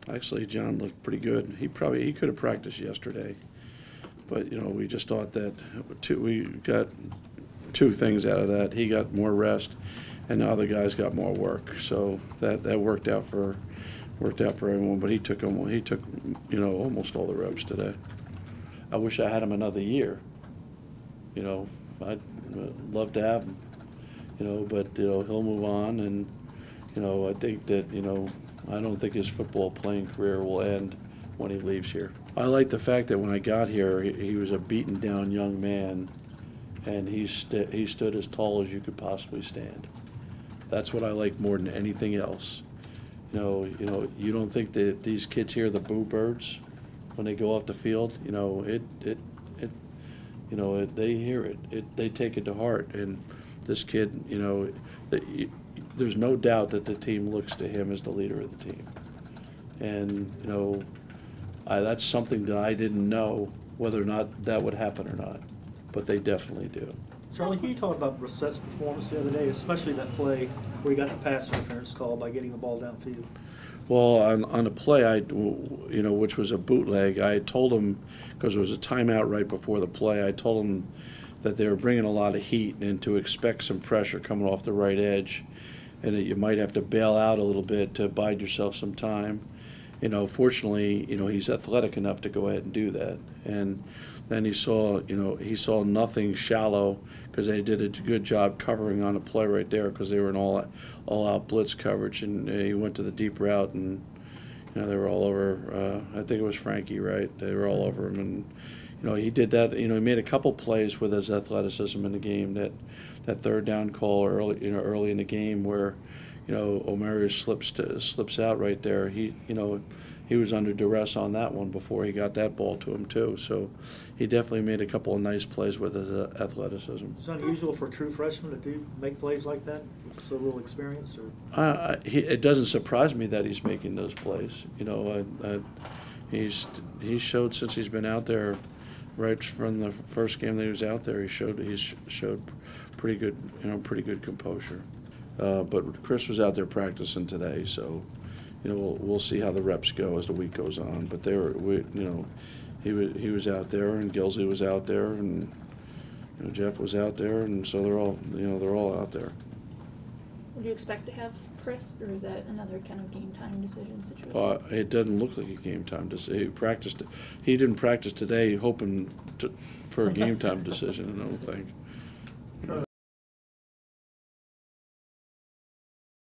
Actually, John looked pretty good. He could have practiced yesterday, but we just thought that we got two things out of that. He got more rest, and the other guys got more work. So that worked out for everyone. But he took almost all the reps today. I wish I had him another year. I'd love to have him. But he'll move on, and I think that I don't think his football playing career will end when he leaves here. I like the fact that when I got here, he was a beaten down young man, and he stood as tall as you could possibly stand. That's what I like more than anything else. You don't think that these kids hear the boo birds when they go off the field? They hear it. They take it to heart. And this kid, there's no doubt that the team looks to him as the leader of the team. And that's something that I didn't know whether or not that would happen or not, but they definitely do. Charlie, can you talk about Brissett's performance the other day, especially that play where he got the pass interference call by getting the ball downfield? Well, on the play, which was a bootleg, I told him, because it was a timeout right before the play, I told him that they were bringing a lot of heat and to expect some pressure coming off the right edge, and that you might have to bail out a little bit to bide yourself some time. Fortunately, he's athletic enough to go ahead and do that. And then he saw nothing shallow, because they did a good job covering on the play right there, because they were in all-out blitz coverage, and he went to the deep route, and they were all over. I think it was Frankie, right? They were all over him, and he did that. He made a couple plays with his athleticism in the game. That third down call early in the game where O'Mara slips out right there. He was under duress on that one before he got that ball to him too. So he definitely made a couple of nice plays with his athleticism. It's unusual for a true freshman to make plays like that with so little experience, or it doesn't surprise me that he's making those plays. He's showed since he's been out there, right from the first game that he was out there, he's showed pretty good composure. But Chris was out there practicing today, so we'll see how the reps go as the week goes on. But he was out there, and Gilsey was out there, and Jeff was out there, and so they're all out there. Would you expect to have Chris, or is that another kind of game time decision situation? It doesn't look like a game time decision. He didn't practice today hoping for a game time decision, I don't think.